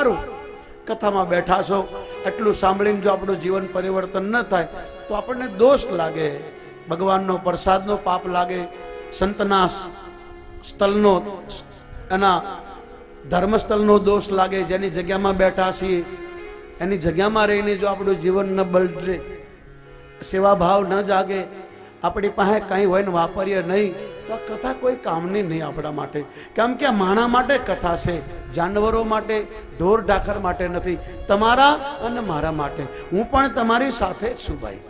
સારું, કથામાં બેઠા છો, એટલું સાંભળીને જો આપણું જીવન પરિવર્તન ન થાય તો આપણને દોષ લાગે, ભગવાનનો પ્રસાદનો પાપ લાગે, સંતના સ્થળનો, એના ધર્મસ્થળનો દોષ લાગે. જેની જગ્યામાં બેઠા છીએ એની જગ્યામાં રહીને જો આપણું જીવન ન બદલે, સેવા ભાવ ન જાગે, આપણી પાસે કંઈ હોય ને વાપરીએ નહીં, તો કથા કોઈ કામની નહીં આપણા માટે. કેમ કે માણા માટે કથા છે, જાનવરો માટે, ઢોર ઢાખર માટે નથી, તમારા અને મારા માટે. હું પણ તમારી સાથે જ છું ભાઈ.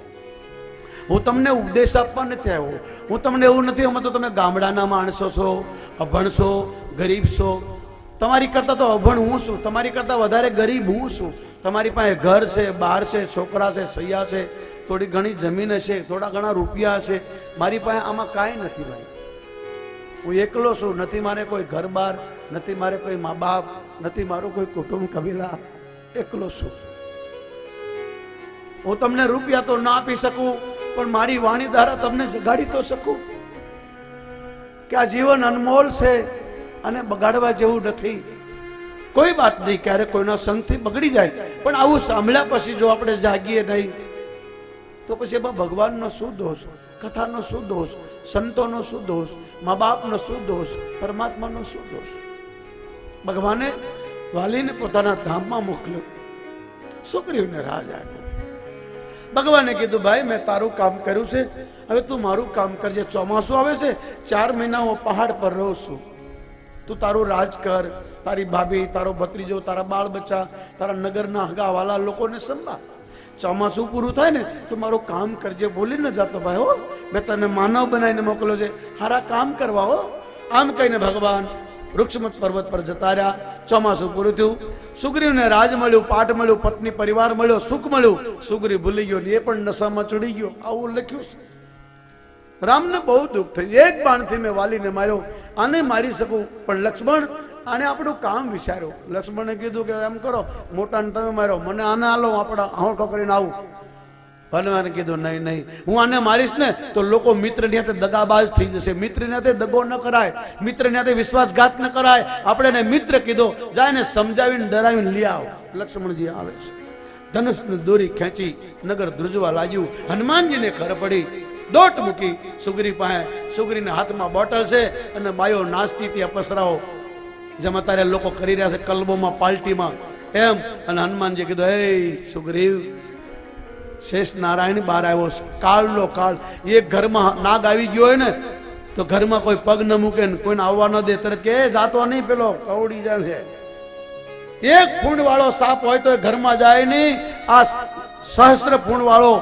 હું તમને ઉપદેશ આપવા નથી આવ્યો. હું તમને એવું નથી સમજતો તમે ગામડાના માણસો છો, અભણ છો, ગરીબ છો. તમારી કરતાં તો અભણ હું છું, તમારી કરતાં વધારે ગરીબ હું છું. તમારી પાસે ઘર છે, બહાર છે, છોકરા છે, સૈયા છે, થોડી ઘણી જમીન હશે, થોડા ઘણા રૂપિયા હશે. મારી પાસે આમાં કાંઈ નથી ભાઈ. હું એકલો છું, નથી મારે કોઈ ઘર બાર, નથી મારે કોઈ મા બાપ, નથી મારું કોઈ કુટુંબ કબીલા, એકલો છું. હું તમને રૂપિયા તો ના આપી શકું, પણ મારી વાણી દ્વારા તમને જગાડી તો શકું કે આ જીવન અનમોલ છે અને બગાડવા જેવું નથી. કોઈ વાત નહીં, ક્યારેક કોઈના સંગથી બગડી જાય, પણ આવું સાંભળ્યા પછી જો આપણે જાગીએ નહીં તો પછી એમાં ભગવાનનો શું દોષ, કથાનો શું દોષ, સંતોનો શું દોષ, મા બાપનો શું દોષ, પરમાત્માનો શું દોષ? ભગવાને વાલીને પોતાના ધામમાં મોકલ્યો, સુગ્રીવને રાજ આપ્યો. ભગવાને કીધું ભાઈ મેં તારું કામ કર્યું છે, હવે તું મારું કામ કરજે. ચોમાસું આવે છે, 4 મહિના હું પહાડ પર રહું છું, તું તારું રાજ કર, તારી ભાભી, તારો ભત્રીજો, તારા બાળ બચ્ચા, તારા નગરના હગાવાલા લોકોને સંભાળ. ચોમાસું પૂરું થાય ને તો મારું કામ કરજે, ભૂલી ન જાતો ભાઈ. હો, મેં તને માનવ બનાવીને મોકલ્યો છે, હારા કામ કરવા. હો, આમ કહીને ભગવાન વૃક્ષમત પર્વત પર જતા રહ્યા. ચોમાસું પૂરું થયું, સુગ્રીવને રાજ મળ્યું, પાઠ મળ્યું, પત્ની પરિવાર મળ્યો, સુખ મળ્યું. સુગ્રીવ ભૂલી ગયો ને એ પણ નશામાં ચડી ગયો. આવું લખ્યું છે. રામને બહુ દુઃખ થયું. એક બાણથી મેં વાલીને માર્યો, આને મારી શકું, પણ લક્ષ્મણ આને આપણું કામ વિચાર્યું. લક્ષ્મણે કીધું કે એમ કરો, મોટાને તમે માર્યો, મને આને હાલો, આપણા હોંઠો કરીને આવું. ભગવાને કીધું નહીં નહીં, હું આને મારીશ ને તો લોકો મિત્રની હાથે દગાબાજ થઈ જશે. મિત્રની હાથે દગો ન કરાય, મિત્રની હાથે વિશ્વાસઘાત ન કરાય. આપણે એને મિત્ર કીધો, જાય ને સમજાવીને ડરાવીને લઈ આવો. લક્ષ્મણજી આવે છે, ધનુષની દોરી ખેંચી, નગર ધ્રુજવા લાગ્યું. હનુમાનજીને ખબર પડી, દોટ મૂકી સુગ્રી પાસે. સુગ્રીના હાથમાં બોટલ છે અને બાયો નાસ્તી ત્યાં પસરાવો, જેમ અત્યારે લોકો કરી રહ્યા છે કલબોમાં, પાર્ટીમાં, એમ. અને હનુમાનજી કીધું, હે સુગ્રીવ, શેષ નારાયણ બહાર આવ્યો. કાળનો કાળ. એક ઘરમાં નાગ આવી ગયો હોય ને તો ઘરમાં કોઈ પગ ન મૂકે ને કોઈને આવવા ન દે, તરત કે જાતો નહીં, પેલો કવડી જાય. એક ફૂંડ વાળો સાપ હોય તો ઘરમાં જાય નહીં. આ સહસ્ત્ર ફૂંડ વાળો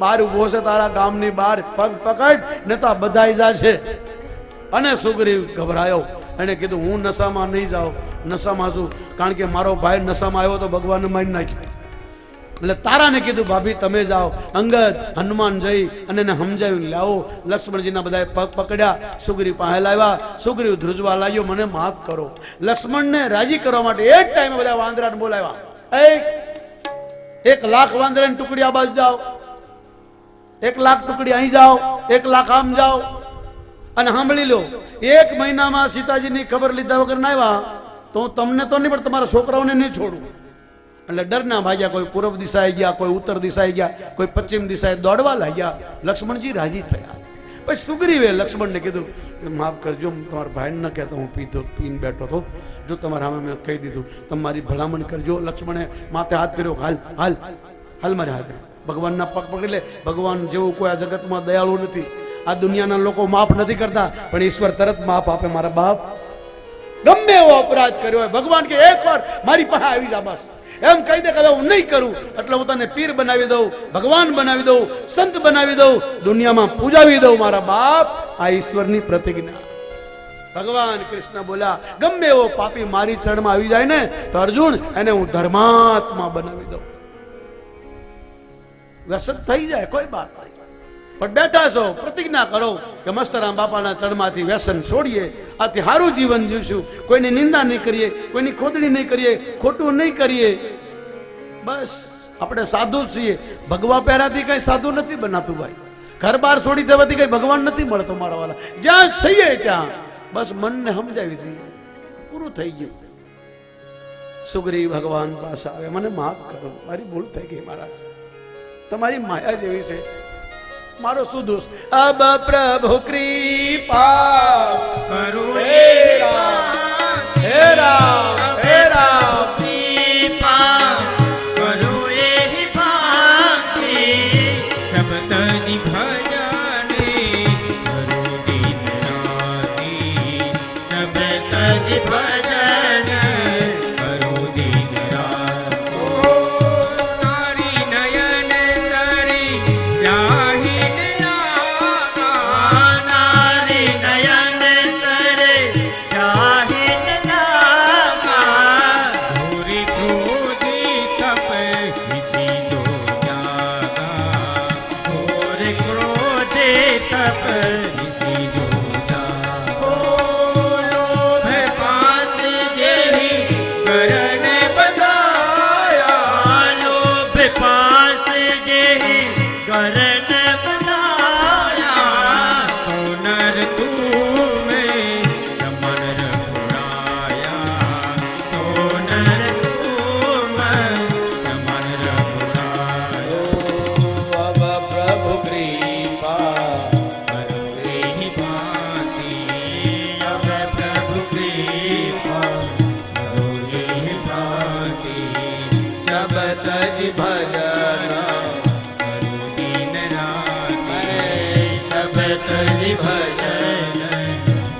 બહાર ઉભો છે તારા ગામની બહાર, પગ પકડ ને તો બધાઈ જાય છે. અને સુગ્રીવ ગભરાયો, એને કીધું હું નશામાં નહીં જાઉં. નશામાં છું, કારણ કે મારો ભાઈ નશામાં આવ્યો તો ભગવાનને મારી નાખ્યો. એટલે તારાને કીધું ભાભી તમે જાઓ. અંગદ હનુમાન જઈ અને એને સમજાવીને લાવો. લક્ષ્મણજીના બધાએ પગ પકડ્યા, સુગ્રીવ પાસે લાવ્યા. સુગ્રીવ ધ્રુજવા લાગ્યો, મને માફ કરો. લક્ષ્મણને રાજી કરવા માટે એ જ ટાઈમે બધા વાંદરાને બોલાવ્યા. 1,00,000 વાંદરાની ટુકડી આ બાજુ જાઓ, 1,00,000 ટુકડી અહીં જાઓ, 1,00,000 આમ જાઓ. અને સાંભળી લો, 1 મહિનામાં સીતાજીની ખબર લીધા વગર ના આવ્યા તો હું તમને તો નહીં પણ તમારા છોકરાઓને નહીં છોડું. એટલે ડરના ભાગ્યા, કોઈ પૂર્વ દિશાએ ગયા, કોઈ ઉત્તર દિશાએ ગયા, કોઈ પશ્ચિમ દિશાએ દોડવા લાગ્યા. લક્ષ્મણજી રાજી થયા. પછી સુગ્રીવે લક્ષ્મણને કીધું કે માફ કરજો, તમારા ભાઈને ન કહેતો, હું પીને બેઠો હતો. જો તમારા સામે મેં કહી દીધું, તમારી ભલામણ કરજો. લક્ષ્મણે માથે હાથ ફેર્યો, હાલ હાલ હાલ મારે હાથ. ભગવાનના પગ પકડી લે. ભગવાન જેવું કોઈ આ જગતમાં દયાળુ નથી. આ દુનિયાના લોકો માફ નથી કરતા, પણ ઈશ્વર તરત માફ આપે. મારા બાપ ગમે એવો અપરાધ કર્યો હોય, ભગવાન કે એકવાર મારી પાસે આવી જા, બસ એમ કહી દે કે હું નહીં કરું, એટલે હું તને પીર બનાવી દઉં, ભગવાન બનાવી દઉં, સંત બનાવી દઉં, દુનિયામાં પૂજાવી દઉં. મારા બાપ, આ ઈશ્વરની પ્રતિજ્ઞા. ભગવાન કૃષ્ણ બોલ્યા, ગમે એવો પાપી મારી ચરણમાં આવી જાય ને તો અર્જુન એને હું ધર્માત્મા બનાવી દઉં. વ્યસન થઈ જાય, કોઈ વાત નહીં, પણ બેઠા છો, પ્રતિજ્ઞા કરો કે મસ્તરામ બાપાના ચરણમાંથી વ્યસન છોડીએ, આથી સારું જીવન જીવશું, કોઈની નિંદા નહીં કરીએ, કોઈની ખોદણી નહીં કરીએ, ખોટું નહીં કરીએ. બસ આપણે સાધુ જ છીએ. ભગવા પહેરાથી કઈ સાધુ નથી બનાતું ભાઈ. ઘર બાર છોડી દેવાથી કઈ ભગવાન નથી મળતો મારા વાલા. જ્યાં છીએ ત્યાં બસ મનને સમજાવી દઈએ, પૂરું થઈ ગયું. સુગ્રીવ ભગવાન પાસે આવે, મને માફ કરો, મારી ભૂલ થઈ ગઈ મહારાજ, તમારી માયા જેવી છે, મારો શું દોષ? અબ પ્રભુ કૃપા કરો હે રામ હે રામ હે રામ કૃપા કરો એહી ભાંતિ સબ તનિ ભજને કરો દિન રાતિ સબ તનિ ભજન કરો દિન રાતિ તારી નયન સરી જાહિન લાગા નારી નયન સરે જાહિન લાગા ભૂરી ક્રોધી તપ વિસી દો જાગા ભૂરી ક્રોધી તપ વિસી દો જાગા લોભ પાસ જેહી કરણ બધાયા લોભ પાસ જેહી કરણ બધાયા સોનર તુમે સમર રઘુરાયા સોનર તુમે સમર રઘુરાયા અબ પ્રભુ કૃપા કરો એહી ભાંતિ અબ પ્રભુ કૃપા કરો એહી ભાંતિ સબ તજ ભજન કરો દિન રાતિ સબ તજ ભજન.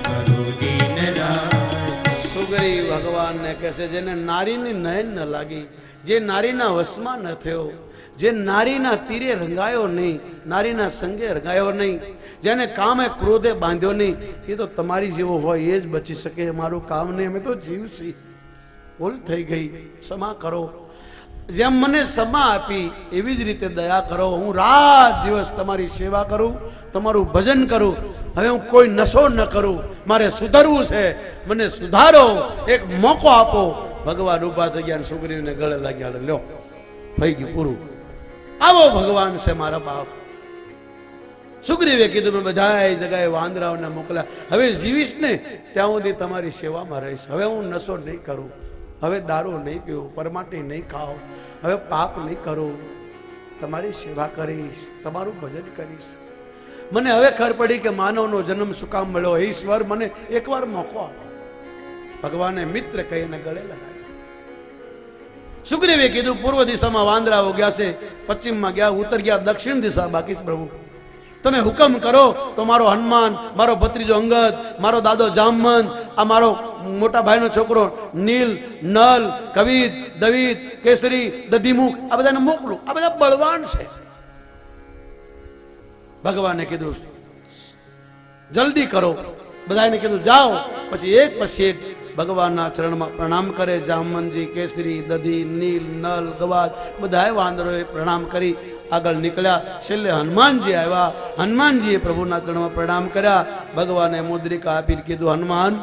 કરો દિન રાતિ સુગ્રીવ ભગવાનને કહે છે, જેને નારીની નયન ન લાગી, જે નારીના વશમાં ન થયો, જે નારીના તીરે રંગાયો નહીં, નારીના સંગે રંગાયો નહીં, જેને કામે ક્રોધે બાંધ્યો નહીં, એ તો તમારી જેવો હોય એ જ બચી શકે, મારું કામ નહીં, અમે તો જીવ છીએ, ભૂલ થઈ ગઈ, ક્ષમા કરો. જેમ મને ક્ષમા આપી એવી જ રીતે દયા કરો. હું રાત દિવસ તમારી સેવા કરું, તમારું ભજન કરું, હવે હું કોઈ નશો ન કરું, મારે સુધરવું છે, મને સુધારો, એક મોકો આપો. ભગવાન ઉભા થઈ ગયા, સુગ્રીવને ગળે લાગ્યા, લ્યો થઈ ગયું પૂરું, આવો ભગવાન છે મારા બાપ. સુગ્રીવે કીધું, બધા જગાએ વાંદરાઓને મોકલ્યા, હવે જીવીશ ને ત્યાં સુધી તમારી સેવામાં રહીશ, હવે હું નશો નહીં કરું, હવે દારૂ નહીં પીવું, પરમાટી નહીં ખાઓ, હવે પાપ નહીં કરું, તમારી સેવા કરીશ, તમારું ભજન કરીશ. મને હવે ખબર પડી કે માનવનો જન્મ શું કામ મળ્યો. હે ઈશ્વર, મને એકવાર મોકો આપો. ભગવાને મિત્ર કહીને ગળે લગાવ્યો. સુગ્રીવે કીધું, પૂર્વ દિશામાં વાંદરાઓ ગયા છે, પશ્ચિમમાં ગયા, ઉત્તર ગયા, દક્ષિણ દિશા બાકી છે પ્રભુ, તમે હુકમ કરો તો મારો હનુમાન, મારો ભત્રીજો અંગદ, મારો દાદો જામવંત, આ મારો મોટા ભાઈનો છોકરો નીલ, નલ, કવિત, દવિત, કેસરી, દધીમુખ, આ બધાને મોકલું, આ બધા બળવાન છે. ભગવાને કીધું જલ્દી કરો, બધાને કીધું જાઓ. પછી એક ભગવાનના ચરણમાં પ્રણામ કરે. જામવંતજી, કેસરી, દધી, નીલ, નલ, ગવાજ બધાએ વાંદરોએ પ્રણામ કરી આગળ નીકળ્યા. છેલ્લે હનુમાનજી આવ્યા. હનુમાનજીએ પ્રભુના ચરણમાં પ્રણામ કર્યા. ભગવાને મુદ્રિકા આપી કીધું, હનુમાન,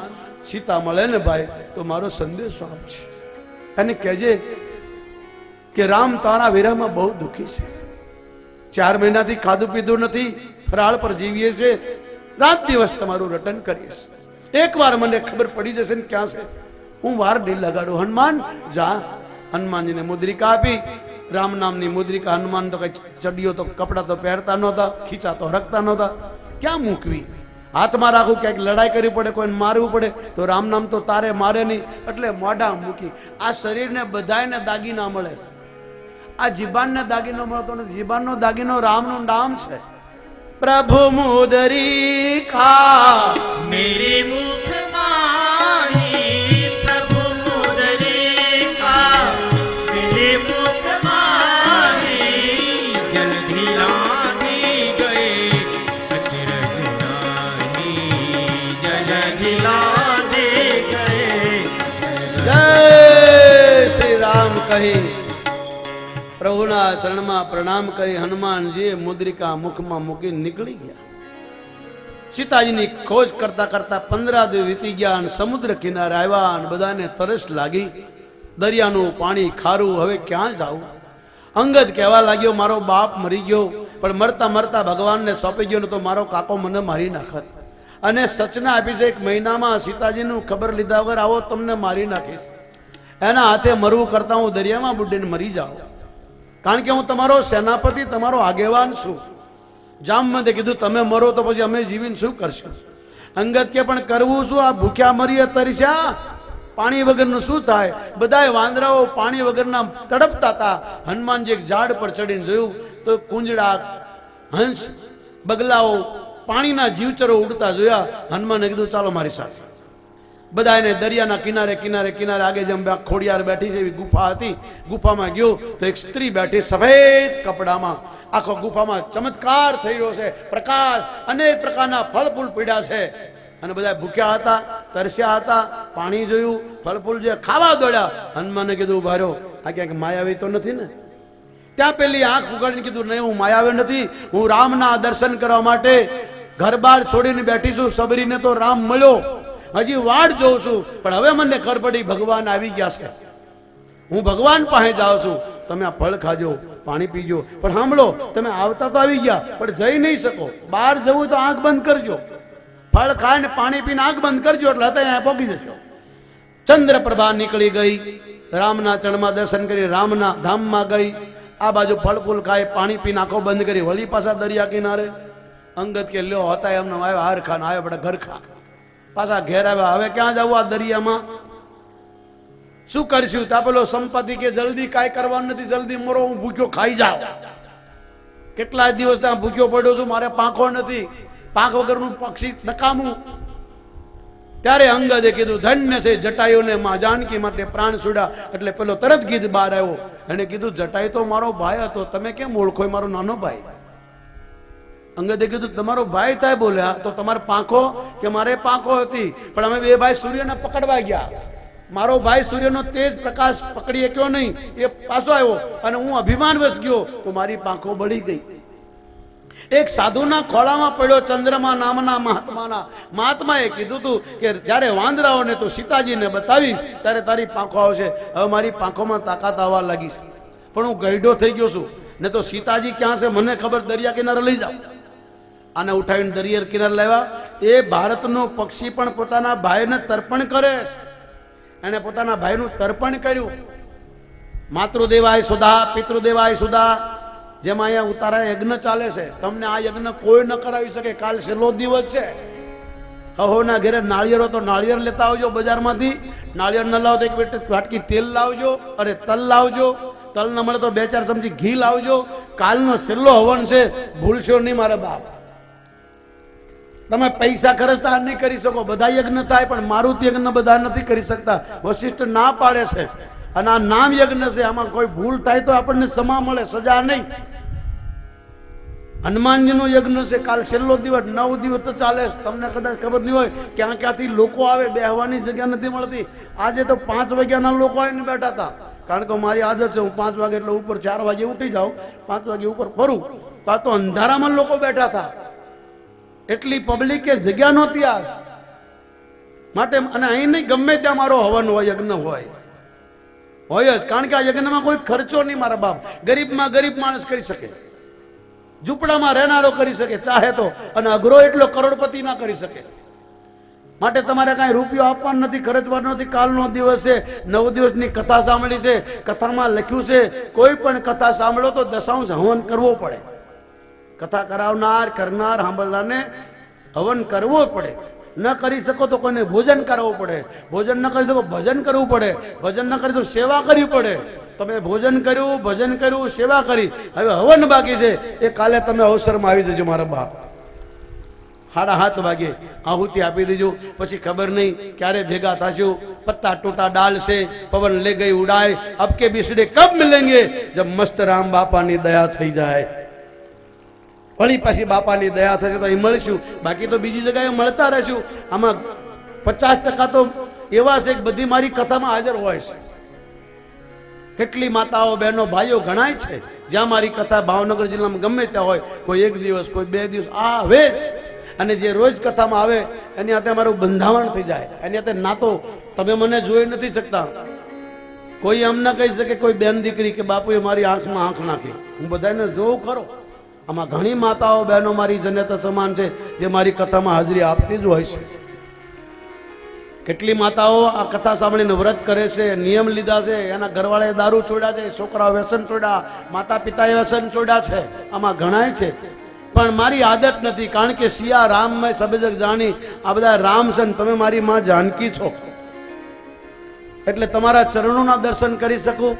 સીતા મળે ને ભાઈ તો મારો સંદેશો આપશે, અને કહેજે કે રામ તારા વિરહમાં બહુ દુઃખી છે, 4 મહિનાથી ખાધું પીધું નથી, ફરાળ પર જીવીએ છે, રાત દિવસ તમારું રટન કરીશ, એકવાર મને ખબર પડી જશે ને ક્યાં છે, હું વાર નહીં લગાડું. હનુમાન જા. હનુમાનજીને મુદ્રિકા આપી, રામ નામની મુદ્રિકા. હનુમાન તો કઈ ચડિયો તો કપડા તો પહેરતા નહોતા, ખીચા તો હરકતા નહોતા, ક્યાં મૂકવી, હાથમાં રાખવું, ક્યાંક લડાઈ કરવી પડે, કોઈને મારવું પડે તો રામ નામ તો તારે મારે નહીં, એટલે મોઢા મૂકી. આ શરીરને બધાને દાગીના મળે, આ જીબાનને દાગીનો મળતો નથી. જીબાનનો દાગીનો રામનું નામ છે. પ્રભુ મુદ્રિકા मेरे मुख माही प्रभु मुद्रिका मेरे मुख माही जल्दी लागी गए अचरज नाही जल्दी लागे गए. જય શ્રી રામ કહી પ્રભુના ચરણમાં પ્રણામ કરી હનુમાનજી મુદ્રિકા મુખમાં મૂકી નીકળી ગયા. સીતાજીની ખોજ કરતા કરતા 15 દિવસ વીતી ગયા અને સમુદ્ર કિનારે આવ્યા અને બધાને તરસ લાગી. દરિયાનું પાણી ખારું, હવે ક્યાં જાવું? અંગદ કહેવા લાગ્યો, મારો બાપ મરી ગયો, પણ મરતા મરતા ભગવાનને સોંપી ગયો ને તો મારો કાકો મને મારી નાખત. અને સચના આપી છે, 1 મહિનામાં સીતાજીનું ખબર લીધા વગર આવો તમને મારી નાખીશ. એના હાથે મરવું કરતા હું દરિયામાં બુડીને મરી જાઉં, કારણ કે હું તમારો સેનાપતિ, તમારો આગેવાન છું. જામવંતે કીધું તમે મરો તો પછી અમે જીવીને શું કરશું? અંગદ કે પણ કરવું શું? આ ભૂખ્યા મરીએ તરસ્યા, પાણી વગરનું શું થાય? બધાય વાંદરાઓ પાણી વગરના તડપતા હતા. હનુમાનજી એક ઝાડ પર ચડીને જોયું તો કુંજડા, હંસ, બગલાઓ, પાણીના જીવચરો ઉડતા જોયા. હનુમાને કીધું ચાલો મારી સાથે. બધા એને દરિયાના કિનારે કિનારે કિનારે આગે જેમ ખોડિયાર બેઠી છે એવી ગુફા હતી. ગુફામાં ગયો તો એક સ્ત્રી બેઠી સફેદ કપડામાં. આખો ગુફામાં ચમત્કાર થઈ રહ્યો છે, પ્રકાશ, અનેક પ્રકારના ફળ ફૂલ પીડ્યા છે. અને બધા ભૂખ્યા હતા, તરસ્યા હતા. પાણી જોયું, ફળ ફૂલ જે ખાવા દોડ્યા. હનુમાને કીધું ઉભા રહ્યો, આ ક્યાંક માયાવી તો નથી ને? ત્યાં પેલી આંખ ઉગાડીને કીધું નહીં, હું માયાવી નથી, હું રામના દર્શન કરવા માટે ઘર બાર છોડીને બેઠી છું. સબરીને તો રામ મળ્યો, હજી વાડ જોઉં છું, પણ હવે મને ખબર પડી ભગવાન આવી ગયા છે. હું ભગવાન પાસે જાઉં છું. તમે આ ફળ ખાજો, પાણી પીજો, પણ સાંભળો, તમે આવતા તો આવી ગયા પણ જઈ નહીં શકો. બહાર જવું તો આંખ બંધ કરજો, ફળ ખાઈને પાણી પીને આંખ બંધ કરજો, એટલે હતા અહીંયા પહોંચી જશો. ચંદ્રપ્રભા નીકળી ગઈ, રામના ચરણમાં દર્શન કરી રામના ધામમાં ગઈ. આ બાજુ ફળ ફૂલ ખાઈ, પાણી પીને આંખો બંધ કરી વળી પાછા દરિયા કિનારે. અંગદ કે લ્યો હતા એમને આવ્યા હાર ખાન, આવ્યા બધા ઘર ખા, પાછા ઘેર આવ્યા. હવે ક્યાં જવું આ દરિયામાં? શું કરશું? તા પેલો સંપત્તિ કે જલ્દી કાંઈ કરવાનું નથી, જલ્દી મરો, હું ભૂખ્યો ખાઈ જાઉં. કેટલાય દિવસ ત્યાં ભૂખ્યો પડ્યો છું, મારે પાંખો નથી, પાંખ વગરનું પક્ષી નકામું. ત્યારે અંગદે કીધું ધન્ય છે જટાયુને માં જાનકી માટે પ્રાણ છોડ્યા. એટલે પેલો તરત ગીત બહાર આવ્યો. એને કીધું જટાયુ તો મારો ભાઈ હતો, તમે કેમ ઓળખો? મારો નાનો ભાઈ. અંગદે કીધું તમારો ભાઈ થાય. બોલ્યા તો તમારે પાંખો? કે મારે પાંખો હતી, પણ અમે બે ભાઈ સૂર્યને પકડવા ગયા. મારો ભાઈ સૂર્યનો તેજ પ્રકાશ પકડી શક્યો નહીં, એ પાછો આવ્યો અને હું અભિમાનવશ ગયો તો મારી પાંખો બળી ગઈ. એક સાધુના ખોળામાં પડ્યો, ચંદ્રમા નામના મહાત્માના. મહાત્માએ કીધું હતું કે જ્યારે વાંદરાઓને તો સીતાજીને બતાવીશ ત્યારે તારી પાંખો આવશે. હવે મારી પાંખોમાં તાકાત આવવા લાગીશ, પણ હું ગઈઢો થઈ ગયો છું. ને તો સીતાજી ક્યાં છે મને ખબર, દરિયા કિનારે લઈ જાઓ. આને ઉઠાવીને દરિયા કિનારે લાવ્યા. એ ભારતનો પક્ષી પણ પોતાના ભાઈને તર્પણ કરે છે. એને પોતાના ભાઈનું તર્પણ કર્યું. માતૃદેવાય સુધા, પિતૃદેવાય સુધા. જેમાં અહીંયા ઉતારા યજ્ઞ ચાલે છે. તમને આ યજ્ઞ કોઈ ન કરાવી શકે. કાલ છેલ્લો દિવસ છે. હહોના ઘેરે નાળિયેરો તો નાળિયેર લેતા આવજો બજારમાંથી. નાળિયેર ન લાવો તો એક વાટકી તેલ લાવજો, અરે તલ લાવજો. તલ ન મળે તો 2-4 ચમચી ઘી લાવજો. કાલનો છેલ્લો હવન છે, ભૂલશો નહીં મારા બાપ. તમે પૈસા ખર્ચતા નહીં કરી શકો. બધા યજ્ઞ થાય પણ મારુતિ યજ્ઞ બધા નથી કરી શકતા. વશિષ્ઠ ના પાડે છે. અને આ નામ યજ્ઞ છે, આમાં કોઈ ભૂલ થાય તો આપણને સમા મળે, સજા નહીં. હનુમાનજીનો યજ્ઞ છે, કાલ છેલ્લો દિવસ, 9 દિવસ તો ચાલે. તમને કદાચ ખબર નહીં હોય ક્યાં ક્યાંથી લોકો આવે, બેહવાની જગ્યા નથી મળતી. આજે તો 5 વાગ્યાના લોકો આવીને બેઠા હતા. કારણ કે મારી આદત છે, હું 5 વાગે એટલે ઉપર 4 વાગે ઉઠી જાઉં, 5 વાગે ઉપર ફરું. તો અંધારામાં લોકો બેઠા હતા. એટલી પબ્લિક કે જગ્યા નહોતી આ માટે. અને અહીં નહીં, ગમે ત્યાં મારો હવન હોય, યજ્ઞ હોય જ. કારણ કે આ યજ્ઞમાં કોઈ ખર્ચો નહીં મારા બાપ. ગરીબમાં ગરીબ માણસ કરી શકે, ઝૂંપડામાં રહેનારો કરી શકે ચાહે તો, અને અઘરો એટલો કરોડપતિ ના કરી શકે. માટે તમારે કાંઈ રૂપિયો આપવાનો નથી, ખર્ચવાનો નથી. કાલનો દિવસ છે, 9 દિવસની કથા સાંભળી છે. કથામાં લખ્યું છે કોઈ પણ કથા સાંભળો તો દશાંશ હવન કરવો પડે. કથા કરાવનાર, કરનાર, સાંભળનારને હવન કરવો પડે. ન કરી શકો તો કોઈને ભોજન કરવું પડે. ભોજન ન કરી શકો ભજન કરવું પડે. ભજન ન કરી તો સેવા કરવી પડે. તમે ભોજન કર્યું, ભજન કર્યું, સેવા કરી. હવે હવન બાકી છે, એ કાલે તમે અવસરમાં આવી જજો મારા બાપ. 7:30 વાગે આહુતિ આપી દેજો. પછી ખબર નહીં ક્યારે ભેગા થશું. પત્તા ટૂટા ડાલ से पवन ले गई उड़ाए, अब के बिछड़े कब मिलेंगे जब मस्त राम बापाની દયા થઈ જાય. વળી પાછી બાપાની દયા થશે તો અહીં મળીશું. બાકી તો બીજી જગ્યાએ મળતા રહેશું. આમાં 50% તો એવા છે કે બધી મારી કથામાં હાજર હોય છે. કેટલી માતાઓ, બહેનો, ભાઈઓ ઘણાય છે જ્યાં મારી કથા ભાવનગર જિલ્લામાં ગમે ત્યાં હોય, કોઈ 1 દિવસ, કોઈ 2 દિવસ આવે જ. અને જે રોજ કથામાં આવે એની હાથે મારું બંધાવણ થઈ જાય. એની હાથે નાતો તમે મને જોઈ નથી શકતા. કોઈ એમ ના કહી શકે કોઈ બેન દીકરી કે બાપુએ મારી આંખમાં આંખ નાખી. હું બધાને જોઉં ખરો. આમાં ઘણી માતાઓ, બહેનો મારી જનતા સમાન છે જે મારી કથામાં હાજરી આપતી જ હોય છે. કેટલી માતાઓ આ કથા સાંભળીને વ્રત કરે છે, નિયમ લીધા છે, એના ઘરવાળાએ દારૂ છોડ્યા છે, છોકરાઓ વ્યસન છોડ્યા, માતા પિતાએ વ્યસન છોડ્યા છે, આમાં ઘણાય છે. પણ મારી આદત નથી, કારણ કે સિયા રામ મેં સબ જગ જાણી, આ બધા રામ છે ને તમે મારી માં જાનકી છો, એટલે તમારા ચરણોના દર્શન કરી શકું,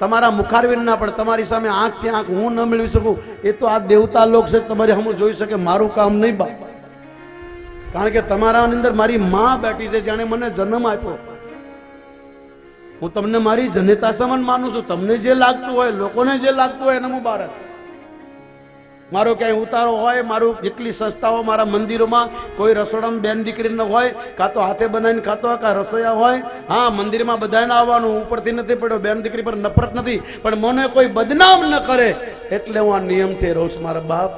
તમારા મુખારવિંદના, પણ તમારી સામે આંખથી આંખ હું ન મેળવી શકું, એ તો આ દેવતા લોક છે, તમારે હમ જોઈ શકે, મારું કામ નહીં બા. કારણ કે તમારા અંદર મારી માં બેઠી છે, જાણે મને જન્મ આપ્યો. હું તમને મારી જનેતા સમાન માનું છું. તમને જે લાગતું હોય, લોકોને જે લાગતું હોય એને મુબારક. મારો ક્યાંય ઉતારો હોય, મારું જેટલી સંસ્થાઓ મારા મંદિરોમાં કોઈ રસોડામાં બેન દીકરીને હોય, કાં તો હાથે બનાવીને ખાતો હોય, કાં રસોઈયા હોય, હા મંદિરમાં બધાને આવવાનું, ઉપરથી નથી પડ્યો, બેન દીકરી પર નફરત નથી, પણ મને કોઈ બદનામ ન કરે એટલે હું આ નિયમથી રહું છું. મારા બાપ,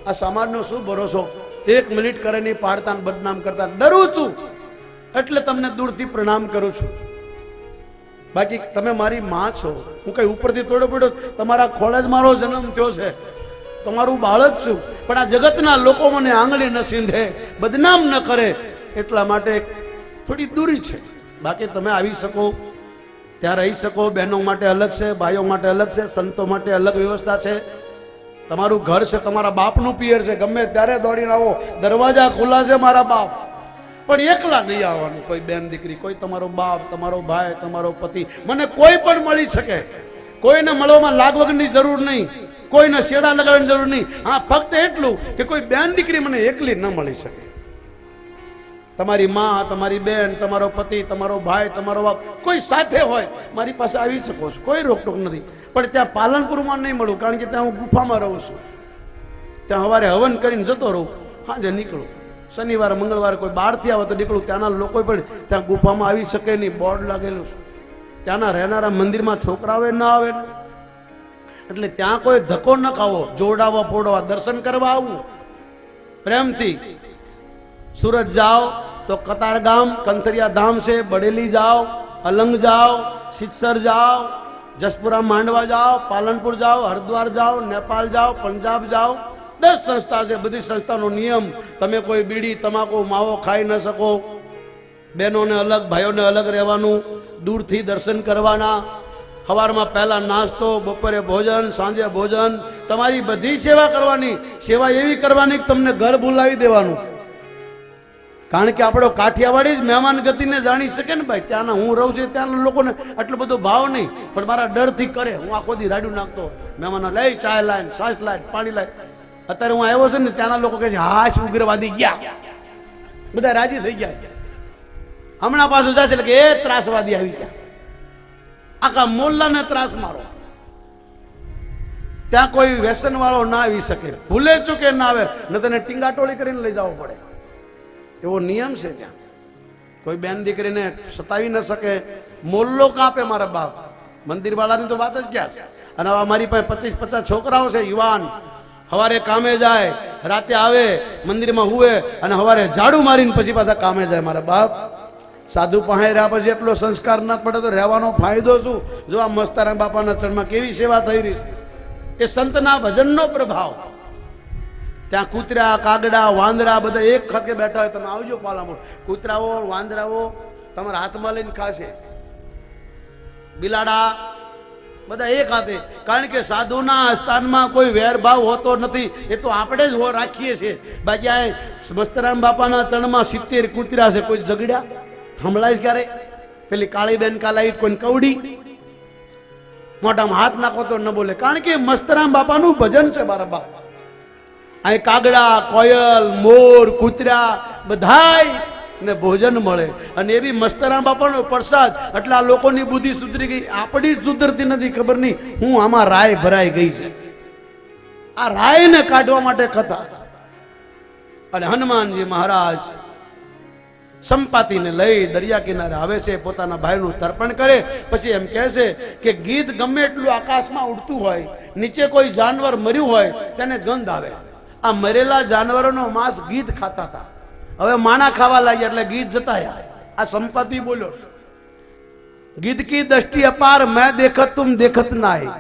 આ સમાજનો શું ભરોસો? 1 મિનિટ કરે નહીં પાડતા બદનામ કરતા ડરું છું, એટલે તમને દૂરથી પ્રણામ કરું છું. બાકી તમે મારી માં છો, હું કઈ ઉપરથી તોડો પડ્યો, તમારા ખોળે જ મારો જન્મ થયો છે, તમારું બાળક છું, પણ આ જગતના લોકો મને આંગળી ન સીંધે, બદનામ ન કરે, એટલા માટે થોડી દૂરી છે. બાકી તમે આવી શકો ત્યાં રહી શકો. બહેનો માટે અલગ છે, ભાઈઓ માટે અલગ છે, સંતો માટે અલગ વ્યવસ્થા છે. તમારું ઘર છે, તમારા બાપનું પિયર છે, ગમે ત્યારે દોડીને આવો, દરવાજા ખુલ્લા છે મારા બાપ, પણ એકલા નહીં આવવાનું. કોઈ બેન દીકરી, કોઈ તમારો બાપ, તમારો ભાઈ, તમારો પતિ, મને કોઈ પણ મળી શકે. કોઈને મળવામાં લાગવગની જરૂર નહીં, કોઈને શેડા લગાડવાની જરૂર નહીં. હા, ફક્ત એટલું કે કોઈ બેન દીકરી મને એકલી ન મળી શકે. તમારી માં, તમારી બેન, તમારો પતિ, તમારો ભાઈ, તમારો બાપ કોઈ સાથે હોય, મારી પાસે આવી શકો છો, કોઈ રોકટોક નથી. પણ ત્યાં પાલનપુરમાં નહીં મળું, કારણ કે ત્યાં હું ગુફામાં રહું છું. ત્યાં સવારે હવન કરીને જતો રહું, સાંજે નીકળું. શનિવારે મંગળવારે કોઈ બહારથી આવે તો નીકળું. ત્યાંના લોકો પણ ત્યાં ગુફામાં આવી શકે નહીં, બોર્ડ લાગેલું છે. ત્યાંના રહેનારા મંદિરમાં છોકરાઓ ન આવે, એટલે ત્યાં કોઈ ધક્કો ન ખાવો, જોડાવા ફોડવા, દર્શન કરવા આવવું પ્રેમથી. સુરત જાઓ તો કતારગામ કંથરિયા ધામ છે, બડેલી જાઓ, અલંગ જાઓ, સિત્સર જાઓ, જસપુરા માંડવા જાઓ, પાલનપુર જાઓ, હરિદ્વાર જાઓ, નેપાળ જાઓ, પંજાબ જાઓ, 10 સંસ્થા છે. બધી સંસ્થાનો નિયમ, તમે કોઈ બીડી તમાકુ માવો ખાઈ ન શકો. બહેનોને અલગ, ભાઈઓને અલગ રહેવાનું, દૂરથી દર્શન કરવાના. સવારમાં પહેલા નાસ્તો, બપોરે ભોજન, સાંજે ભોજન, તમારી બધી સેવા કરવાની. સેવા એવી કરવાની કે તમને ઘર ભૂલાવી દેવાનું. કારણ કે આપણો કાઠિયાવાડી જ મહેમાન ગતિને જાણી શકે ને ભાઈ. ત્યાંના હું રહું છું ત્યાંના લોકોને આટલો બધો ભાવ નહીં, પણ મારા ડરથી કરે. હું આખો દી રાડું નાખતો, મહેમાનો લઈ ચાય લાઈન, છાશ લાઈન, પાણી લાઈન. અત્યારે હું આવ્યો છું ને, ત્યાંના લોકો કહે છે હાશ ઉગ્રવાદી ગયા, બધા રાજી થઈ ગયા. હમણાં પાછું જશે એટલે કે એ ત્રાસવાદી આવી ગયા, આખા મોલ્લાને ત્રાસ મારો. ત્યાં કોઈ વ્યસન વાળો ના આવી શકે, ભૂલે ચૂકે ના આવે, ને તને ટીંગાટોળી કરીને લઈ જવો પડે, એવો નિયમ છે ત્યાં. કોઈ બેન દીકરીને સતાવી ન શકે, મોલ્લો કાપે મારા બાપ. મંદિર વાળાની તો વાત જ ક્યાં છે. અને હવે મારી પાસે 25-50 છોકરાઓ છે, યુવાન. સવારે કામે જાય, રાતે આવે, મંદિરમાં હુએ, અને સવારે ઝાડુ મારીને પછી પાછા કામે જાય. મારા બાપ સાધુ પાસે રહ્યા પછી એટલો સંસ્કાર ના પડે તો રહેવાનો ફાયદો શું? જો આ મસ્તારામ બાપાના ચરણમાં કેવી સેવા થઈ રહી છે, એ સંતના ભજનનો પ્રભાવ. ત્યાં કૂતરા, કાગડા, વાંદરા બધા એક ખાતે બેઠા હોય. તમે આવજો પાલામોર, કૂતરાઓ, વાંદરાઓ તમારા હાથમાં લઈને ખાશે, બિલાડા બધા એક હાથે. કારણ કે સાધુના સ્થાનમાં કોઈ વેરભાવ હોતો નથી, એ તો આપણે જ રાખીએ છીએ. બાકી આ મસ્તરામ બાપાના ચરણમાં 70 કૂતરા છે, કોઈ ઝઘડ્યા સંભળાય ક્યારે? પેલી કાળી બેન કાલ આવી કોઈ કવડી મોઢામાં હાથ નાખો તો ન બોલે, કારણ કે મસ્તરામ બાપાનું ભજન છે મારા બાપ. અહીં કાગડા, કોયલ, મોર, કૂતરા બધાય ને ભોજન મળે, અને એવી મસ્તરામ બાપાનો પ્રસાદ. એટલે આ લોકોની બુદ્ધિ સુધરી ગઈ, આપણી સુધરતી નથી. ખબર નહીં હું આમાં રાય ભરાઈ ગઈ છે. આ રાયને કાઢવા માટે કથા. અને હનુમાનજી મહારાજ સંપાતીને લઈ દરિયા કિનારે આવે છે, પોતાના ભાઈનું તર્પણ કરે. પછી એમ કહે છે કે ગીધ ગમે એટલું આકાશમાં ઉડતું હોય, નીચે કોઈ જાનવર મર્યું હોય તેને ગંધ આવે. આ મરેલા જાનવરોનો માંસ ગીધ ખાતા હતા, હવે માણા ખાવા લાગ્યા એટલે ગીધ જતા રહ્યા. આ સંપાતી બોલ્યો, ગીધ કી દ્રષ્ટિ અપાર, મેં દેખત તુમ દેખત ના.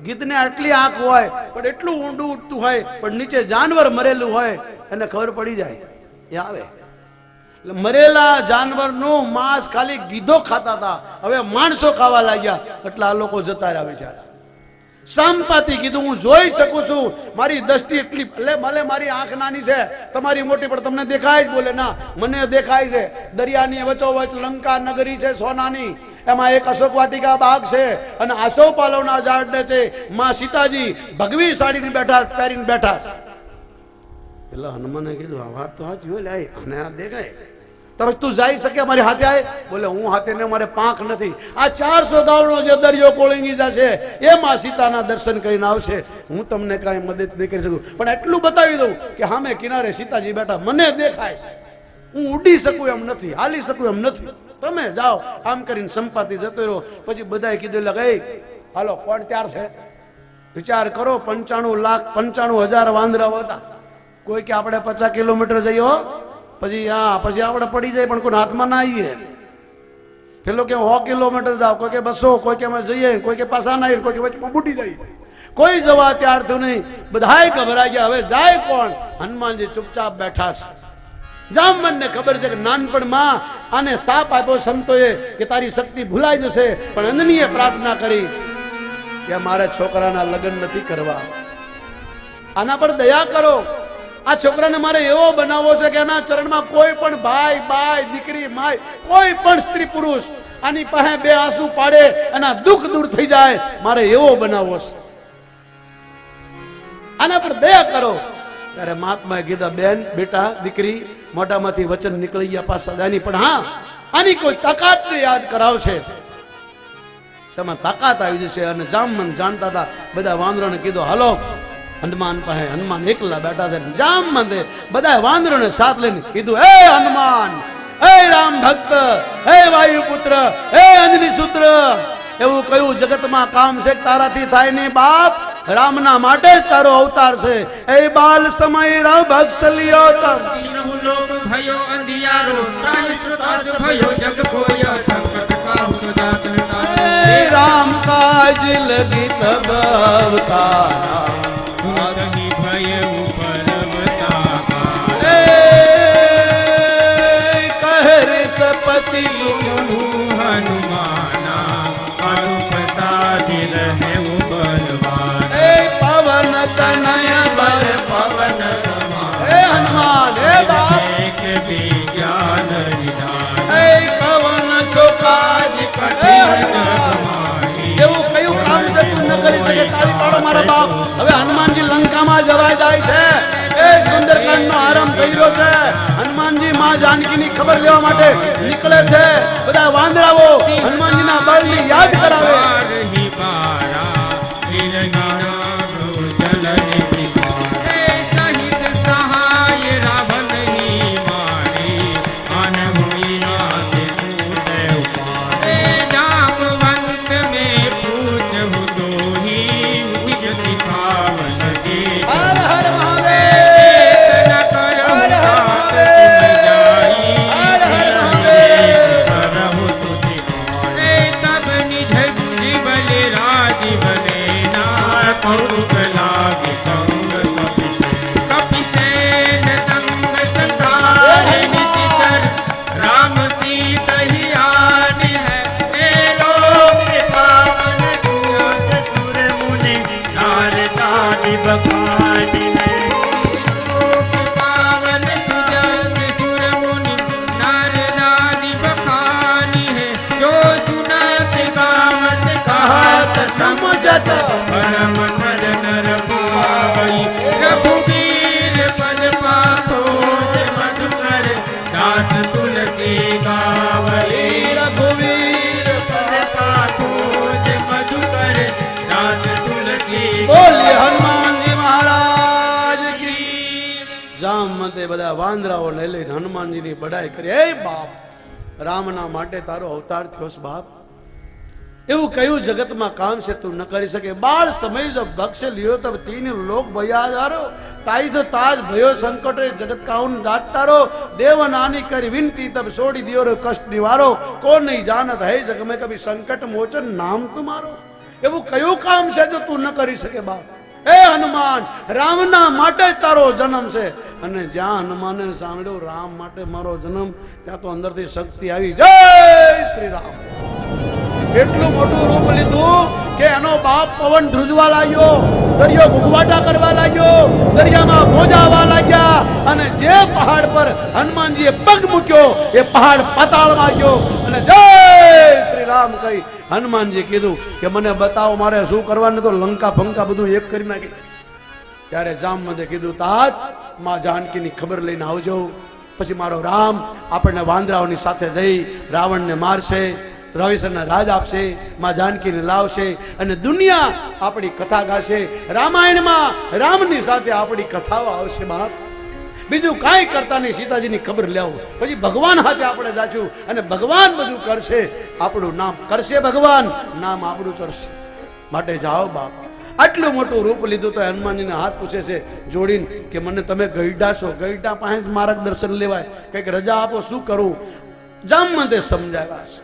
ગીધને આટલી આંખ હોય પણ એટલું ઊંડું ઉઠતું હોય, પણ નીચે જાનવર મરેલું હોય એને ખબર પડી જાય, એ આવે. મરેલા જાનવરનું માંસ ખાલી ગીધો ખાતા હતા, હવે માણસો ખાવા લાગ્યા એટલે આ લોકો જતા રહ્યા બિચારા. સંપત્તિ કીધું હું જોઈ શકું છું, મારી દ્રષ્ટિ એટલી ભલે મારી આંખ નાની છે, તમારી મોટી, પણ તમને દેખાય જ? બોલે ના, મને દેખાય છે. દરિયાની વચ્ચોવચ લંકા નગરી છે સોનાની, એમાં એક અશોક વાટિકા બાગ છે અને આસોપાલવના ઝાડ છે. માં સીતાજી ભગવી સાડીને બેઠા, પહેરીને બેઠા. પેલા હનુમાને કીધું આ વાત તો સાચી હોય, અને આ દેખાય તો તું જઈ શકે મારી હાથે આય? બોલે હું હાથે ને, મારે પાંખ નથી. આ 400 ગાઉનો જે દરિયો કોળીંગી જશે એમાં સીતાના દર્શન કરીને આવશે. હું તમને કાંઈ મદદ નહીં કરી શકું, પણ એટલું બતાવી દઉં કે સામે કિનારે સીતાજી બેઠા, મને દેખાય. હું ઉડી શકું એમ નથી, હાલી શકું એમ નથી, તમે જાઓ. આમ કરીને સંપાતિ જતો રહ્યો. પછી બધાએ કીધું એટલે હાલો કોણ ત્યાર છે? વિચાર કરો, 95,95,000 વાંદરાઓ હતા. કોઈ કે આપણે 50 કિલોમીટર જઈએ, પછી આપણે પડી જાય, પણ કોઈ હાથમાં ના આવીએ. પેલો કે 100 કિલોમીટર જાઓ, કોઈ કે 200, કોઈ કે અમે જઈએ, કોઈ કે પાછા ના, કોઈ કે વચમાં બુડી જાય. કોઈ જવા ત્યાર થયું નહીં, બધાય ગભરાઈ ગયા. હવે જાય કોણ? હનુમાનજી ચૂપચાપ બેઠા છે. જામવંતને ખબર છે કે નાનપણમાં આને સાપ આપ્યો સંતોએ કે તારી શક્તિ ભૂલાઈ જશે, પણ અંજનીએ પ્રાર્થના કરી કે મારે છોકરાના લગ્ન નથી કરવા, આના પર દયા કરો. આ છોકરાને મારે એવો બનાવવો છે કે એના ચરણમાં કોઈ પણ ભાઈ, બાઈ, દીકરી, માય, કોઈ પણ સ્ત્રી પુરુષ આની પાસે 2 આંસુ પાડે, એના દુઃખ દૂર થઈ જાય. મારે એવો બનાવવો છે, આના પર દયા કરો. ત્યારે મહાત્માએ કીધા, બેન, બેટા, દીકરી, મોઢામાંથી વચન નીકળી ગયા પાછા જાની, પણ હા, આની કોઈ તાકાતને યાદ કરાવશે, તેમાં તાકાત આવી જશે. અને જામવંત જાણતા હતા. બધા વાંદરાને કીધું હાલો હનુમાન પાસે. હનુમાન એકલા બેઠા છે. જામવંતે બધા વાંદરોને સાથ લઈને કીધું, હે હનુમાન, હે રામ ભક્ત, હે વાયુપુત્ર, હે અંજની સૂત્ર, એવું કયું જગતમાં કામ છે તારાથી થાય નહીં બાપ? રામના માટે જ તારો અવતાર છે. એ બાલ સમય રામ ભક્ત લિયો તમ લોક ભયો અંધિયારો, ત્રાહિષ્ટાસ ભયો જગ કોય, સંકટ કાહુ તો જાતરતા. રામ કાજ લગી તબ અવતારા, નહીં ભય ઉપર અવતાર. કહે સપતિ હનુમાના, અરૂપ સાધિ રહે બલવાન. પવન તનય બલ પવન. હે હનુમાન, હે બાપ, એક વિજ્ઞાન નિધાન. પવન શોકાજ એવું કયું કામ છે તું ન કરી શકે? તાળી પાડો મારા બાપ. હવે હનુમાનજી લંકામાં જવા જાય છે. એ સુંદરકાંડનો આરંભ થઈ રહ્યો છે. હનુમાનજી માં જાનકીની ખબર લેવા માટે નીકળે છે. બધા વાંદરાઓ હનુમાનજીના બળની યાદ કરાવે. જામવંતે બધા વાંદરાઓ લઈ લઈને હનુમાનજીની બડાઈ કરી. હે બાપ, રામના માટે તારો અવતાર થયો છે બાપ. એવું કયું જગતમાં કામ છે તું ન કરી શકે? 12 સમય જો ભક્ષ લિયો તબ 3 લોક ભયાધારો, તાઈ જો તાજ ભયો સંકટે જગત કાઉન દાતારો, દેવ નાની કરી વિનતી તબ છોડી દિયો રે કષ્ટ નિવારો, કો નહીં જાનત હે જગ મેં કભી સંકટ મોચન નામ તુમારો. એવું કયું કામ છે જો તું ન કરી શકે બાપ? એ હનુમાન, રામના માટે જ તારો જન્મ છે. અને જ્યાં હનુમાને સાંભળ્યું રામ માટે મારો જન્મ, ત્યાં તો અંદરથી શક્તિ આવી. જય શ્રી રામ. એટલું મોટું રૂપ લીધું કે એનો બાપ પવન ધ્રુજવા લાગ્યો, દરિયો ઘૂઘવાટા કરવા લાગ્યો, દરિયામાં મોજાવા લાગ્યા. અને જે પહાડ પર હનુમાનજીએ પગ મૂક્યો એ પહાડ પાતાળમાં ગયો. અને જય શ્રી રામ કહી હનુમાનજી કીધું કે મને બતાવો મારે શું કરવાનું. તો લંકા ફંકા બધું એક કરી નાખી. ત્યારે જામવંતે કીધું તાત માં જાનકીની ખબર લઈને આવજો. પછી મારો રામ આપણને વાંદરાઓની સાથે જઈ રાવણને મારશે, રવિશરના રાજ આપશે, માં જાનકીને લાવશે અને દુનિયા આપણી કથા ગાશે. રામાયણમાં રામની સાથે આપણી કથાઓ આવશે. બાપ બીજું કાંઈ કરતા નહીં, સીતાજીની ખબર લેવો. પછી ભગવાન હાથે આપણે જાશું અને ભગવાન બધું કરશે. આપણું નામ કરશે ભગવાન, નામ આપણું કરશે. માટે જાઓ બાપ. આટલું મોટું રૂપ લીધું તો હનુમાનજીને હાથ પૂછે છે જોડીને કે મને તમે ગઈડા છો, ગઈડા પાસે માર્ગદર્શન લેવાય, કંઈક રજા આપો, શું કરું? જામવંતે સમજાવ્યા છે.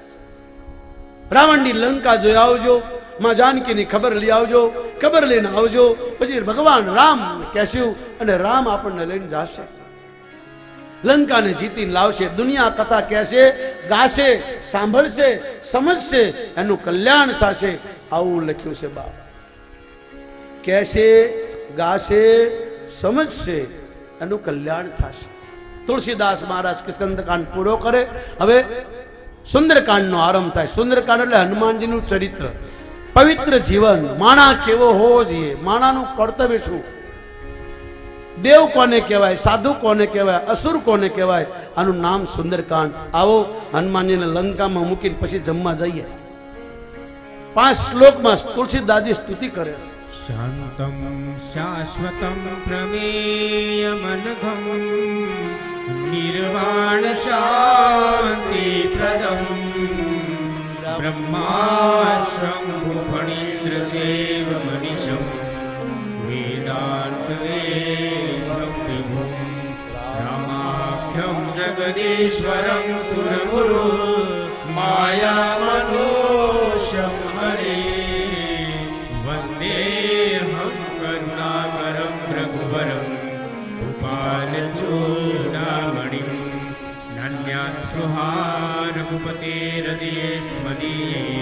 રાવણની લંકા જોઈ આવજો, માં જાનકીની ખબર લઈ આવજો, ખબર લઈને આવજો. પછી ભગવાન રામ કહેશું અને રામ આપણને લઈને જશે, લંકાને જીતીને લાવશે. દુનિયા કથા કહેશે, ગાશે, સાંભળશે, સમજશે, એનું કલ્યાણ થશે. આવું લખ્યું છે બાપ. કહેશે, ગાશે, સમજશે, એનું કલ્યાણ થશે. તુલસીદાસ મહારાજ સ્કંદકાંડ પૂરો કરે. હવે સુંદરકાંડનો આરંભ થાય. સુંદરકાંડ એટલે હનુમાનજીનું ચરિત્ર, પવિત્ર જીવન. માણા કેવો હોવો જોઈએ, માણાનું કર્તવ્ય શું, દેવ કોને કહેવાય, સાધુ કોને કહેવાય, અસુર કોને કહેવાય, આનું નામ સુંદરકાંડ. આવો હનુમાનજીને લંકામાં મૂકીને પછી જમવા જઈએ. 5 શ્લોકમાં તુલસીદાસજી સ્તુતિ કરે છે. શાંતમ શાશ્વતમ પ્રમેયમનઘમ નિર્વાણ શાંતિ પ્રદમ બ્રહ્માશ્રમ ફણીન્દ્ર સેવ મનીષમ વેદાંત વિભુમ રામાખ્યમ જગદીશ્વરમ સુરગુરુ માયા મનોષમ હરે વંદેહમ કરુણાકરમ રઘુવરમ ઉપાલચૂડામણિમ નાન્યાસ્પૃહા રઘુપતેરદિયે સ્મદીયે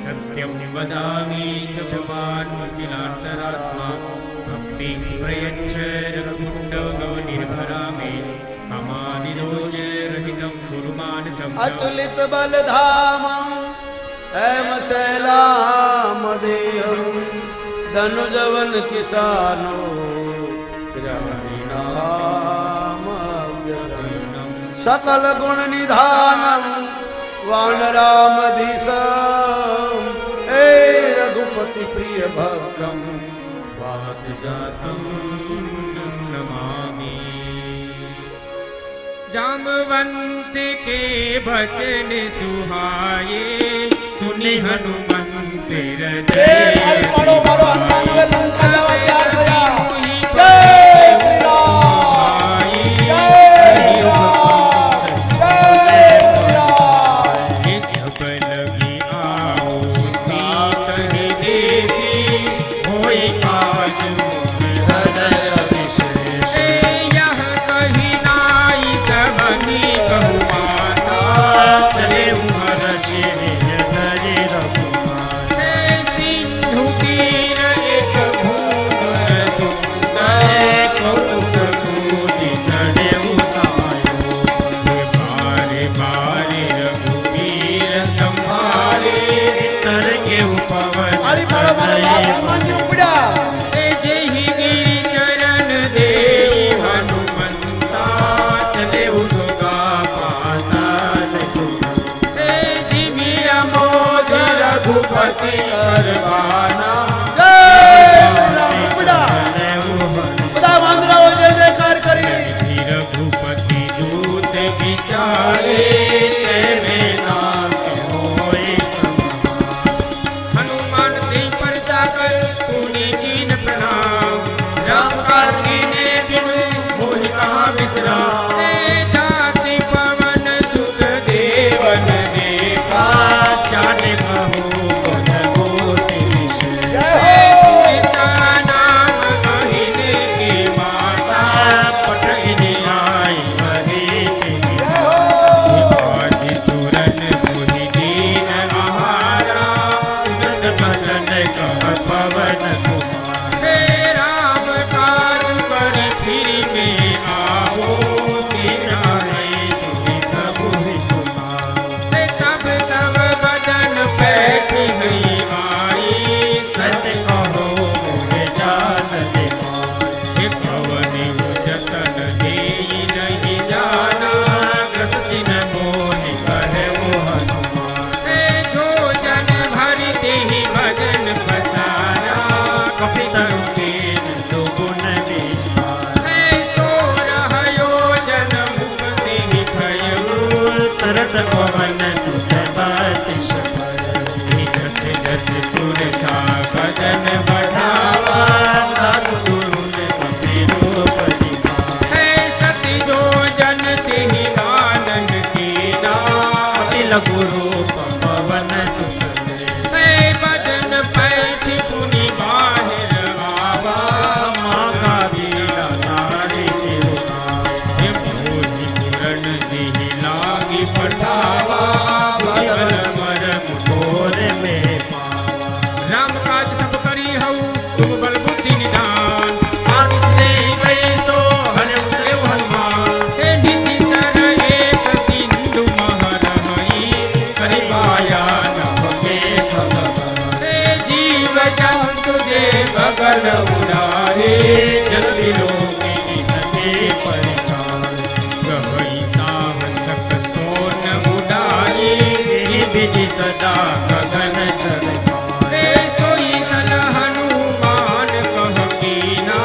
સત્યં વદામિ ચ ભવાન્મખિલાંતરાત્મા ભક્તિં પ્રયચ્છ રઘુકુંડવ નિર્ભરા મે કામાદિદોષરહિतं ગુરુમાન અતુલિત બલધામં હેમ શૈલામદેહં ધનુજવન કિસાનો सकल गुण निधानम वानरामधीशम हे रघुपति प्रिय भक्तम वात जातम नमामि। जामवंत के भजन सुहाए सुनि हनुमंत हृदय मारो मारो हनुमान वे लंका जावा तैयार भया। कह पवन कुमार। हे राम काज कर फिर में आओ सिराए सुनि प्रभु सुनाओ। हे तब तब बदन बैठ गई आई सत कहो मोहे जान दे मार। हे पवन जतन दे नहीं जाना ग्रस सिन मोहि कहे वो हनुमान। हे जो जन भर देहि भजन पसारा कपि तरु कीन दुगुन विस्तार। हे सो रहयो जन मुक्ति भयउ तरत पवन सुत बतिश पर। जस जस सुर सा बदन बढ़ावा दारु दुरुन कपि रूप दिखावा। है सति जो जन तेहि आनंद कीना अति लघु रूप पवन सुत ले। है बदन पैठ पुनि बाहिर आवा मागा बीरा नारी सिरुनावा। हे मोहि सुरन देहि लागी पठावा बल मरम घोर में पावा। राम काज सब करी हऊ तुम बल बुद्धि निदान आदिश दे गई सो हरे उतरे हनुमान। हे निधि सर एक सिंधु महरमई करिबाया नभगे भगवान। हे जीव जंतु जे बगल उडारे जल विलोकिनी नगे परिचार। गहई साहसक सोन उडारी विधि सदा गगन चरकार। हे सोई सल हनुमान कह कीना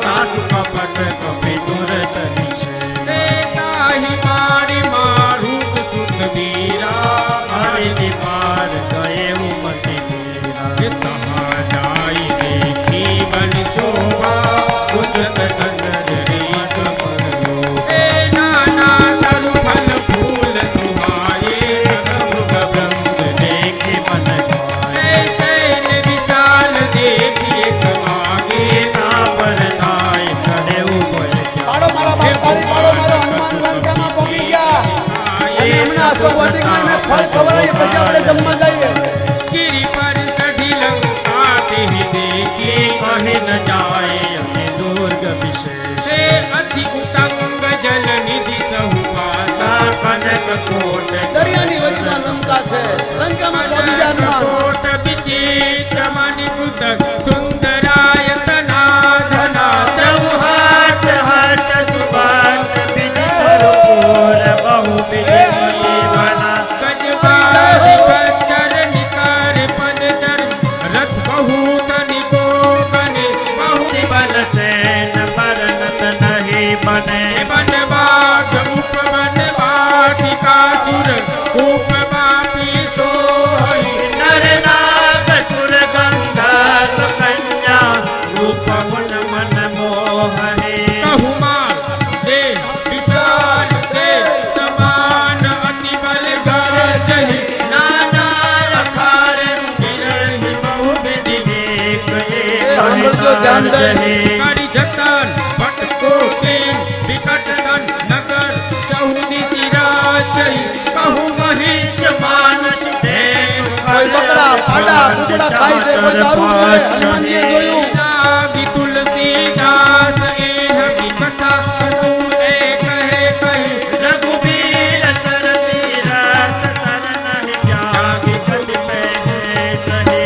सासु कपट कपि दुरत निछे। हे ताहि मारि मारुत सुत वीरा हरि दीपार गए उमति वीरा। हे तहाँ जाई देखी बन शोभा उजत संजरी कमल लोभा। हे नाना तरु फल फूल सुहाए मुख ब्रह्म देखि मन भाए। हे सैन विशाल देखी एक आगे तापर नाय करे उबल क्या। પાડો મારા બાપ તાળી પાડો મારો હનુમાન લંકામાં પહોંચી ગયા અને હમણાં અશોક વાટિકામાં એને ફળ ખવડાવીએ પછી આપણે જમવા જઈએ गिरि पर सठी लंका तेहि देखी कहे न जाए अति दुर्ग विशेष। हे अति उतंग जल निधि सहु पासा कनक कोट દરિયાની વચમાં લંકા છે લંકામાં પહોંચી ગયા હનુમાન कोट विचित्र मणिपुत सुंदरायतना धना चौहाट हट सुबात बिजपुर बहु बिजबना। गजबारी कच्चर निकार पदचर रथ बहुत निको बने बहुत बल सेन बरनत नहीं बने। बन बाग उपवन वाटिका सुर कूप बापी सोहई नर नाग सुर गंधर्व कन्या रूप गुण मन मोहने। कहु मार दे विशाल से समान अति बल गरजहि नाना अखार गिरहि बहु विधि एक हम लोग जो ध्यान दें। करि जतन भट को कीन विकट दन नगर चहुदी सिराजहि कहु महिष मानस देव કોઈ બકરા પાડા કુકડા ખાય છે કોઈ દારૂ પીવે હનુમાનજીએ જોયું लागी तुलसीदास एह की कथा कसूरे कहे कहे रघुबीर सर तीरथ शरण त्यागी कति पहने सहे।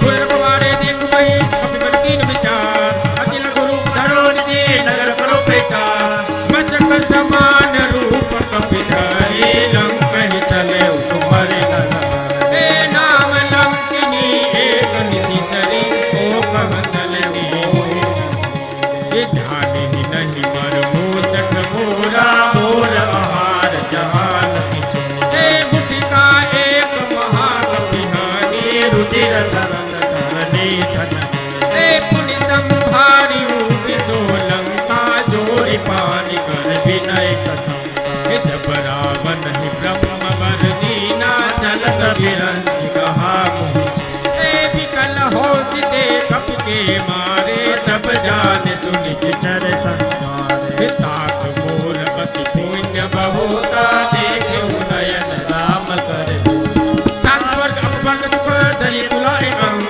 गुरु कुमारे देख वही कपि मन कीन विचार अतिल गुरु धरो निधि नगर करो पैसार मस्तक समान रूप कपि धरे लंक ही चले सुमर हे नाम लंकिनी एक निधि सरी ओ कह चले ये ध्यान ही नहीं मर मूसक मोरा मोर आहार जहान किछो। हे मुठिका एक महाकपिहानी रुधिर धरन धरनी धन। हे पुनि संभारी विसो लंका जोरी पानी कर विनय ससंग हे जब रावण ही ब्रह्म वर दीना चलत बिरंज कहा हे विकल हो सीते कप के मारे तब जान सुनि चर संहारे। हे तात मोर अति पुण्य बहुता देखे नयन राम कर तान स्वर्ग अपवर्ग दुख धरि तुलाए अंग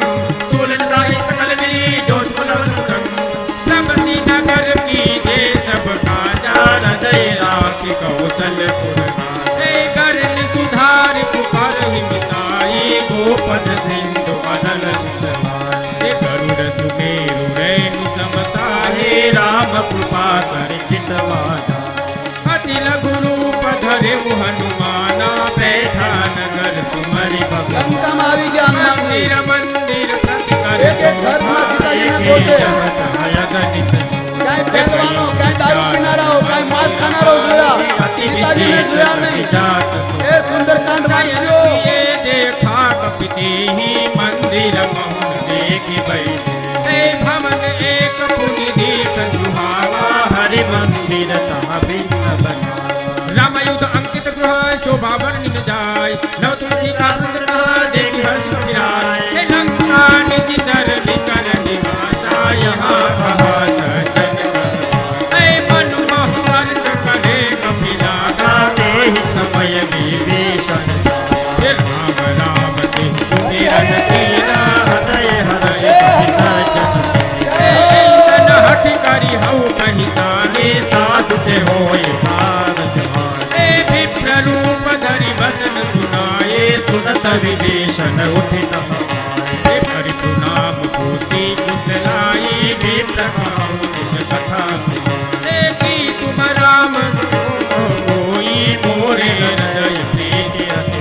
पद सिंधु अदल चितवान हे गरुड़ सुमेरु रेणु समता हे राम कृपा कर चितवा अति लघु रूप धरे हनुमाना बैठा नगर सुमरि भगवान લંકામાં આવી ગયા હનુમાનજી. मंदिर प्रति कर એક એક ઘરમાં સીતાજીને ગોતે. ક્યાંય પહેલવાનો, ક્યાંય દારૂ પીનારાઓ, ક્યાંય માંસ ખાનારો જોયા. સીતાજીને જોયા નહીં. એ સુંદરકાંડ વાંચ્યો. देखा कपिते ही मंदिर महुन देखी बैठे भवन एक पुनि देख सुहावा हरि मंदिर तहाँ भिन्न बना रामयुद्ध अंकित गृह शोभा वर्णित जाय नव तुलसी का वृंद देखी हर्ष विराय हे लंका निशि सर निकर निवासा यहाँ कहा सज्जन हे मनु महर्ष करे कपिला देहि समय विभीषण हे राम राम देहि सुमिरन कीना हृदय हृदय सज्जन हठ करी हऊ कहि ताने साधु ते होय हे विप्र रूप धरि वचन सुनाए सुनत विभीषण उठित हे करि नाम कोसी कुशलाई विप्र कहु निज कथा सुनाए की तुम राम कोई मोरे हृदय प्रीति रति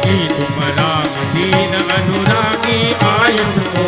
की तुम राम दीन अनुरागी आयुष को